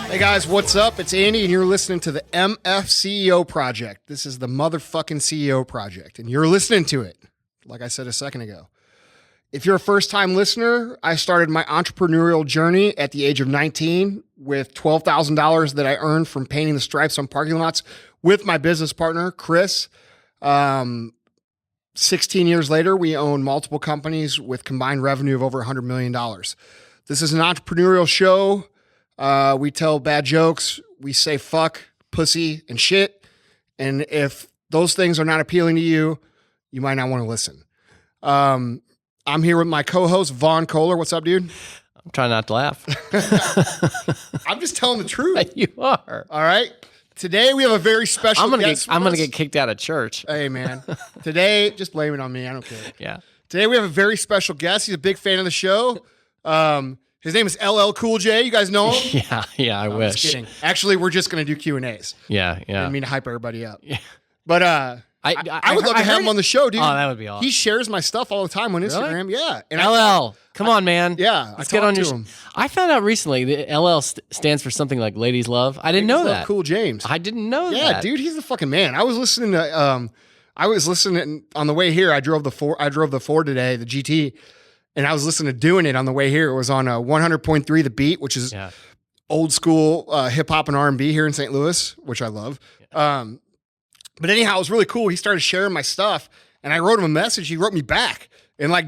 Hey guys, what's up? It's Andy, and you're listening to the MFCEO project. This is the motherfucking CEO project, and you're listening to it, like I said a second ago. If you're a first-time listener, I started my entrepreneurial journey at the age of 19 with $12,000 that I earned from painting the stripes on parking lots with my business partner, Chris. 16 years later, we own multiple companies with combined revenue of over $100 million. This is an entrepreneurial show. We tell bad jokes. We say fuck, pussy, and shit. And if those things are not appealing to you, you might not want to listen. I'm here with my co-host, Vaughn Kohler. What's up, dude? I'm trying not to laugh. I'm just telling the truth. You are. All right. Today we have a very special guest. I'm gonna get kicked out of church. Hey, man. Today, just blame it on me. I don't care. Yeah. Today we have a very special guest. He's a big fan of the show. His name is LL Cool J. You guys know him? Yeah. I wish. Just kidding. Actually, we're just going to do Q&As. Yeah. I didn't mean to hype everybody up. Yeah. But I would love to have him on the show, dude. Oh, that would be awesome. He shares my stuff all the time on Instagram. Really? Yeah. And LL, come on, man. Yeah. Let's get on your him. I found out recently that LL stands for something like Ladies Love. I didn't know that. Cool James. I didn't know that. Yeah, dude, he's the fucking man. I was listening to on the way here. I drove the Ford today, the GT. And I was listening to Doing It on the way here. It was on 100.3 The Beat, which is old school hip hop and R&B here in St. Louis, which I love. Yeah. But anyhow, it was really cool. He started sharing my stuff, and I wrote him a message. He wrote me back, and I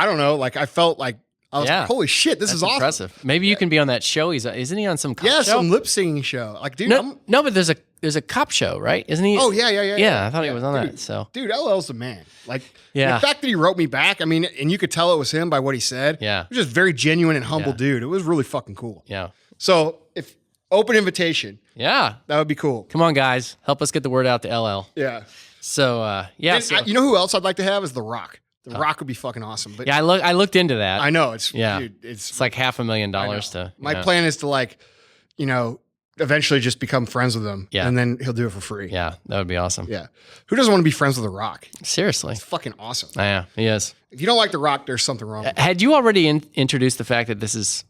don't know, I felt like I was like, holy shit, this is awesome. Impressive. Maybe you can be on that show. Isn't he on some cop show? Yeah, some lip singing show. Like, dude, no, but there's a cop show, right? Isn't he? Oh yeah. Yeah, I thought he was on that. So, dude, LL's the man. Like, the fact that he wrote me back, I mean, and you could tell it was him by what he said. Yeah, he was just very genuine and humble dude. It was really fucking cool. Yeah. So, if open invitation, that would be cool. Come on, guys, help us get the word out to LL. Yeah. So, you know who else I'd like to have is The Rock. The Rock would be fucking awesome. But yeah, I looked into that. I know it's dude, it's like $500,000 to. My plan is to eventually just become friends with him. Yeah. And then he'll do it for free. Yeah, that would be awesome. Yeah. Who doesn't want to be friends with The Rock? Seriously. It's fucking awesome. Yeah, he is. If you don't like The Rock, there's something wrong. Had you already introduced the fact that this is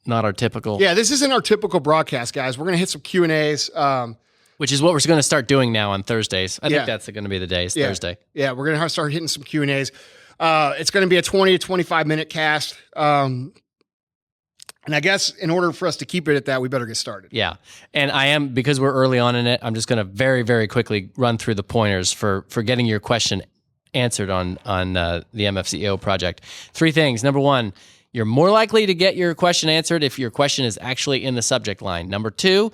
not our typical? Yeah, this isn't our typical broadcast, guys. We're going to hit some Q&As. Which is what we're going to start doing now on Thursdays. I think that's going to be the day. It's Thursday. Yeah, we're going to start hitting some Q&As. It's going to be a 20 to 25 minute cast. And I guess in order for us to keep it at that, we better get started. Yeah. And because we're early on in it, I'm just going to very, very quickly run through the pointers for getting your question answered on the MFCEO project. 3 things. Number 1, you're more likely to get your question answered if your question is actually in the subject line. Number 2,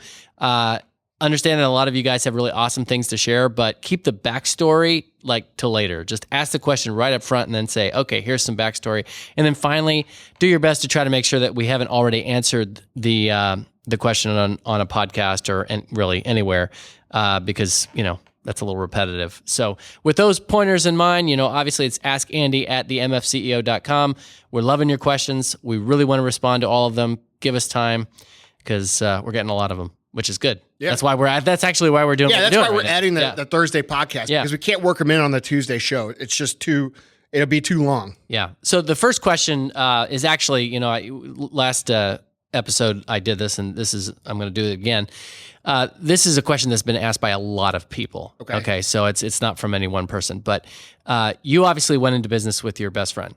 understand that a lot of you guys have really awesome things to share, but keep the backstory till later. Just ask the question right up front and then say, okay, here's some backstory. And then finally, do your best to try to make sure that we haven't already answered the question on a podcast or really anywhere, because, that's a little repetitive. So with those pointers in mind, obviously it's askandy@themfceo.com. We're loving your questions. We really want to respond to all of them. Give us time because we're getting a lot of them, which is good. Yeah. That's actually why we're doing it. Yeah, that's why we're right adding the Thursday podcast because we can't work them in on the Tuesday show. It's just it'll be too long. Yeah. So the first question is actually, last episode I did this, and I'm going to do it again. This is a question that's been asked by a lot of people. Okay. So it's not from any one person, but you obviously went into business with your best friend.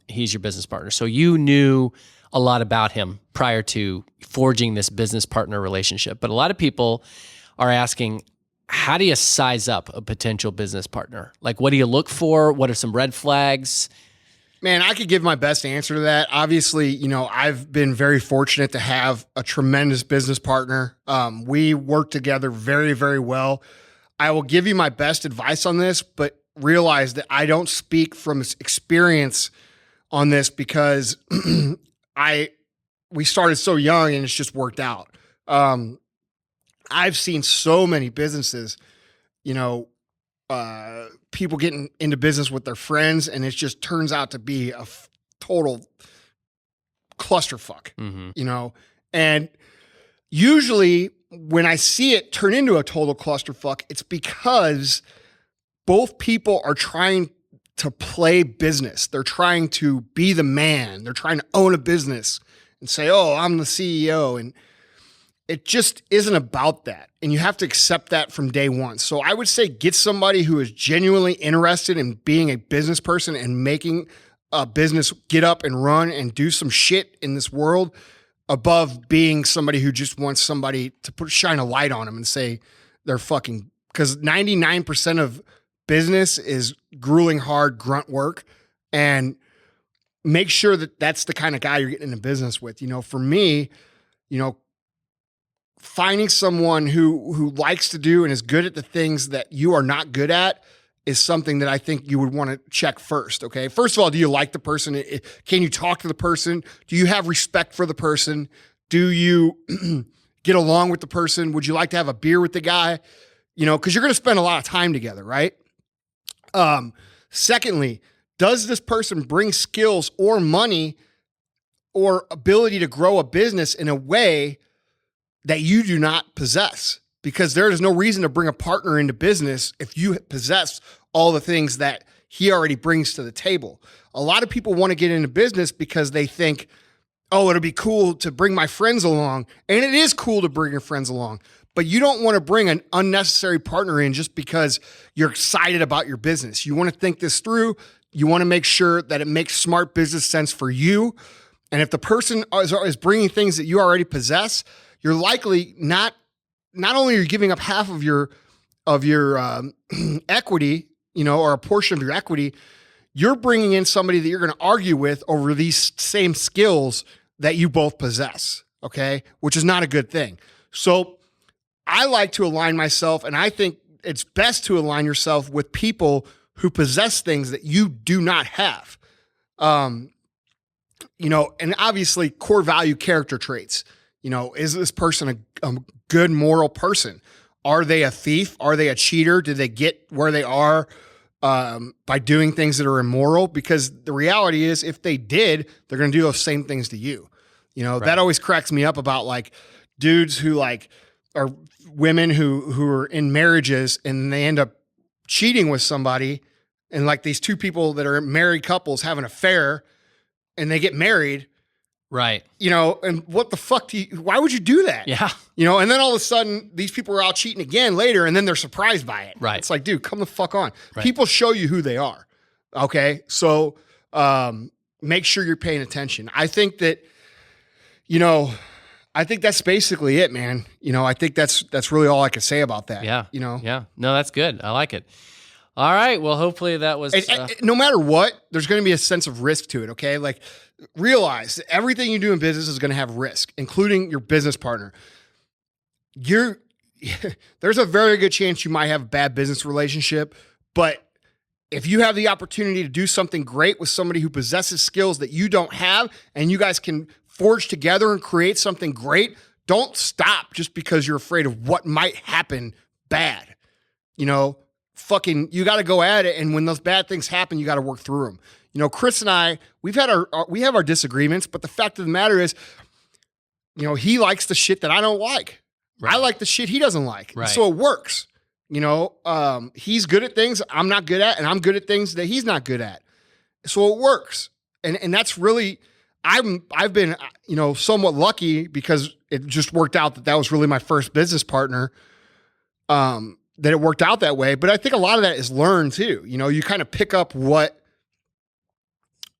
He's your business partner. So you knew a lot about him prior to forging this business partner relationship. But a lot of people are asking, how do you size up a potential business partner? Like, what do you look for? What are some red flags? Man, I could give my best answer to that. Obviously, I've been very fortunate to have a tremendous business partner. We work together very, very well. I will give you my best advice on this, but realize that I don't speak from experience on this because we started so young and it's just worked out. I've seen so many businesses, people getting into business with their friends, and it just turns out to be a total clusterfuck, and usually when I see it turn into a total clusterfuck, it's because both people are trying to play business. They're trying to be the man. They're trying to own a business and say, oh, I'm the CEO. And it just isn't about that. And you have to accept that from day one. So I would say get somebody who is genuinely interested in being a business person and making a business get up and run and do some shit in this world above being somebody who just wants somebody to shine a light on them and say they're fucking, because 99% of business is grueling, hard grunt work, and make sure that that's the kind of guy you're getting into business with. For me, finding someone who likes to do and is good at the things that you are not good at is something that I think you would want to check first. Okay. First of all, do you like the person? Can you talk to the person? Do you have respect for the person? Do you get along with the person? Would you like to have a beer with the guy? Because you're going to spend a lot of time together, right? Secondly, does this person bring skills or money or ability to grow a business in a way that you do not possess? Because there is no reason to bring a partner into business if you possess all the things that he already brings to the table. A lot of people want to get into business because they think, oh, it'll be cool to bring my friends along. And it is cool to bring your friends along, but you don't want to bring an unnecessary partner in just because you're excited about your business. You want to think this through. You want to make sure that it makes smart business sense for you. And if the person is bringing things that you already possess, you're likely not only are you giving up half of your equity, or a portion of your equity, you're bringing in somebody that you're going to argue with over these same skills that you both possess. Okay. Which is not a good thing. So I like to align myself, and I think it's best to align yourself with people who possess things that you do not have. And obviously core value character traits. Is this person a good moral person? Are they a thief? Are they a cheater? Did they get where they are by doing things that are immoral? Because the reality is, if they did, they're going to do those same things to you. Right. That always cracks me up about like dudes who are women who are in marriages and they end up cheating with somebody, and like these two people that are married couples have an affair and they get married. Right. And what the fuck why would you do that? Yeah. And then all of a sudden these people are out cheating again later, and then they're surprised by it. Right. It's like, dude, come the fuck on. Right. People show you who they are. Okay. So, make sure you're paying attention. I think that, I think that's basically it, man. I think that's really all I can say about that. Yeah. Yeah. No, that's good. I like it. All right. Well, hopefully that was. No matter what, there's going to be a sense of risk to it. Okay. Like, realize that everything you do in business is going to have risk, including your business partner. There's a very good chance you might have a bad business relationship, but if you have the opportunity to do something great with somebody who possesses skills that you don't have, and you guys can forge together and create something great, don't stop just because you're afraid of what might happen bad. You got to go at it. And when those bad things happen, you got to work through them. Chris and I, we have our disagreements, but the fact of the matter is, he likes the shit that I don't like. Right. I like the shit he doesn't like. Right. So it works. He's good at things I'm not good at, and I'm good at things that he's not good at. So it works. And that's really, I've been, somewhat lucky because it just worked out that was really my first business partner. That it worked out that way. But I think a lot of that is learned too. You kind of pick up what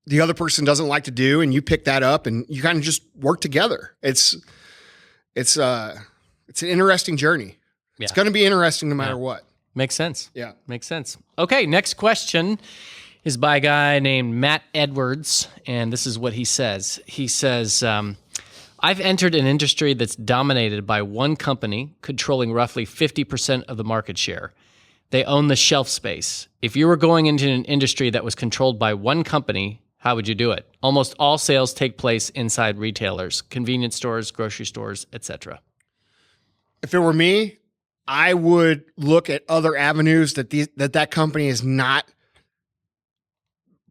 the other person doesn't like to do, and you pick that up, and you kind of just work together. It's an interesting journey. Yeah. It's going to be interesting no matter what. Makes sense. Yeah. Makes sense. Okay. Next question is by a guy named Matt Edwards. And this is what he says. He says, I've entered an industry that's dominated by one company controlling roughly 50% of the market share. They own the shelf space. If you were going into an industry that was controlled by one company, how would you do it? Almost all sales take place inside retailers, convenience stores, grocery stores, etc. If it were me, I would look at other avenues that company is not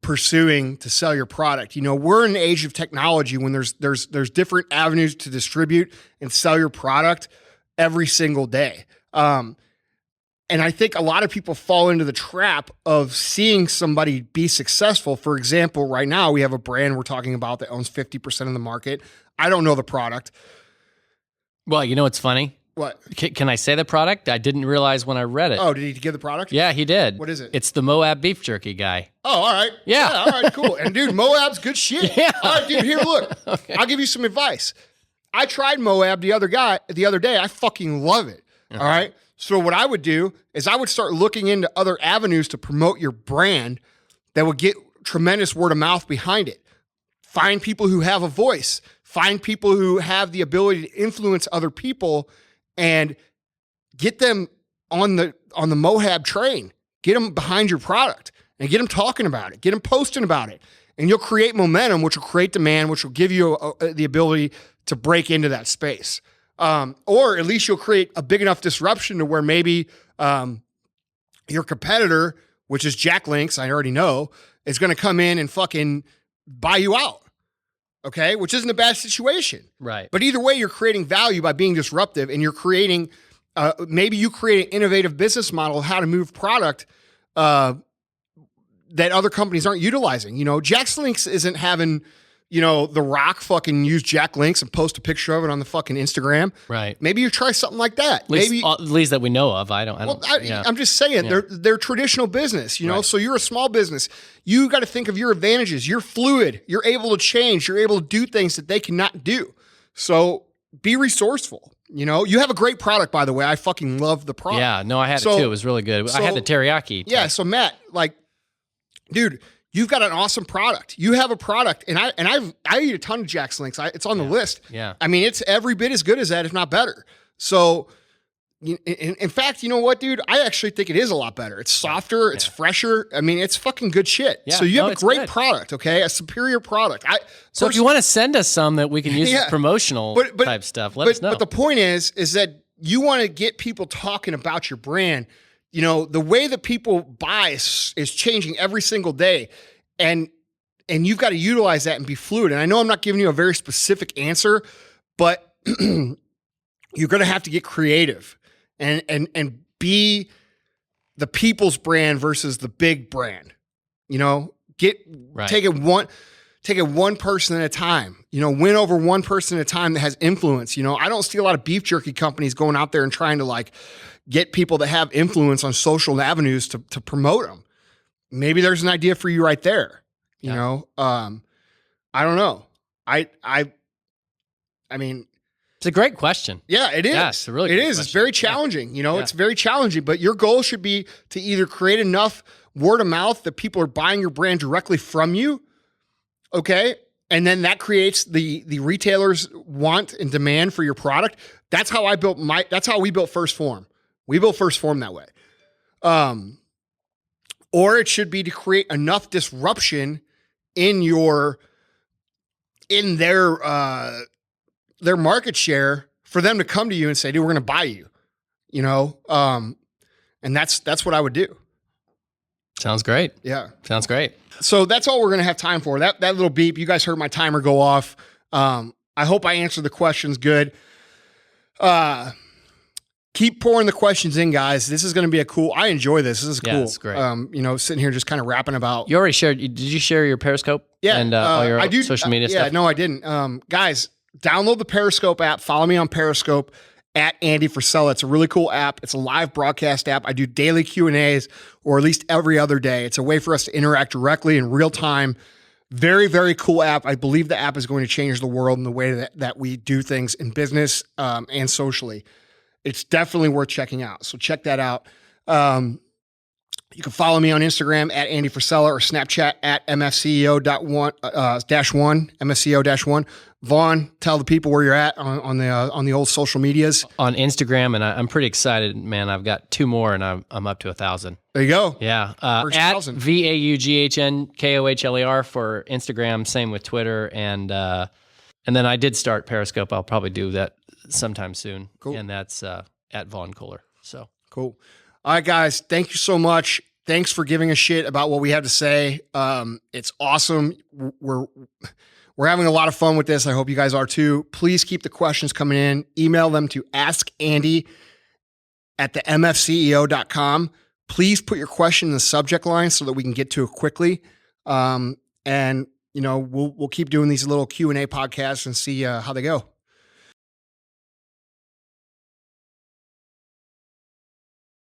pursuing to sell your product. We're in an age of technology when there's different avenues to distribute and sell your product every single day. And I think a lot of people fall into the trap of seeing somebody be successful. For example, right now we have a brand we're talking about that owns 50% of the market. I don't know the product. Well, you know what's funny? What? Can I say the product? I didn't realize when I read it. Oh, did he give the product? Yeah, he did. What is it? It's the Moab beef jerky guy. Oh, all right. Yeah. All right, cool. And dude, Moab's good shit. Yeah. All right, dude, here, look. Okay. I'll give you some advice. I tried Moab the other day. I fucking love it. All right. So what I would do is I would start looking into other avenues to promote your brand that would get tremendous word of mouth behind it. Find people who have a voice. Find people who have the ability to influence other people and get them on the Moab train. Get them behind your product and get them talking about it. Get them posting about it. And you'll create momentum, which will create demand, which will give you the ability to break into that space. Or at least you'll create a big enough disruption to where maybe your competitor, which is Jack Links, I already know, is going to come in and fucking buy you out. Okay? Which isn't a bad situation. Right. But either way, you're creating value by being disruptive, and you're creating, maybe you create an innovative business model of how to move product that other companies aren't utilizing. You know, Jack Links isn't having, you know, The Rock fucking use Jack Links and post a picture of it on the fucking Instagram. Right. Maybe you try something like that. At least that we know of. I'm just saying, they're traditional business, you know, Right. So you're a small business. You got to think of your advantages. You're fluid. You're able to change. You're able to do things that they cannot do. So be resourceful. You know, you have a great product, by the way. I fucking love the product. Yeah, no, I had it too. It was really good. I had the teriyaki. Yeah. So Matt, like, dude, you've got an awesome product. You have a product, and I eat a ton of Jack Links. It's on the list. Yeah. I mean, it's every bit as good as that, if not better. So, in fact, you know what, dude? I actually think it is a lot better. It's softer. It's fresher. I mean, it's fucking good shit. Yeah. So you have a great good. product, okay? A superior product. So if you want to send us some that we can use as promotional type stuff, let us know. But the point is that you want to get people talking about your brand. You know, the way that people buy is changing every single day. And you've got to utilize that and be fluid. And I know I'm not giving you a very specific answer, but you're going to have to get creative and be the people's brand versus the big brand. You know, take it one person at a time. You know, win over one person at a time that has influence. You know, I don't see a lot of beef jerky companies going out there and trying to like get people that have influence on social avenues to promote them. Maybe there's an idea for you right there. You know, I don't know. I mean, it's a great question. Yeah, it is. Yeah, it's a really good question. It's very challenging. You know, it's very challenging, but your goal should be to either create enough word of mouth that people are buying your brand directly from you. Okay. And then that creates the retailers' want and demand for your product. That's how we built First Form. We built First Form that way. Or it should be to create enough disruption in their market share for them to come to you and say, dude, we're going to buy you, you know? And that's what I would do. Sounds great. Yeah. Sounds great. So that's all we're going to have time for. That little beep, you guys heard my timer go off. I hope I answered the questions good. Keep pouring the questions in, guys. This is going to be I enjoy this. This is cool. Yeah, it's great. You know, sitting here just kind of rapping about. You already shared. Did you share your Periscope? Yeah. And all your I do, social media stuff? Yeah, no, I didn't. Guys, download the Periscope app. Follow me on Periscope at Andy Frisella. It's a really cool app. It's a live broadcast app. I do daily Q&As, or at least every other day. It's a way for us to interact directly in real time. Very, very cool app. I believe the app is going to change the world in the way that we do things in business and socially. It's definitely worth checking out. So check that out. You can follow me on Instagram at Andy Frisella or Snapchat at MFCEO-1, MFCEO-1. Vaughn, tell the people where you're at on the old social medias. On Instagram, and I'm pretty excited, man. I've got 2 more, and I'm up to 1,000. There you go. Yeah. First At 1,000. VAUGHNKOHLER for Instagram. Same with Twitter, and then I did start Periscope. I'll probably do that sometime soon. Cool. And that's at Vaughn Kohler. So cool. All right, guys. Thank you so much. Thanks for giving a shit about what we have to say. It's awesome. We're having a lot of fun with this. I hope you guys are too. Please keep the questions coming in. Email them to askandy@themfceo.com. Please put your question in the subject line so that we can get to it quickly. And you know, we'll keep doing these little Q&A podcasts and see how they go.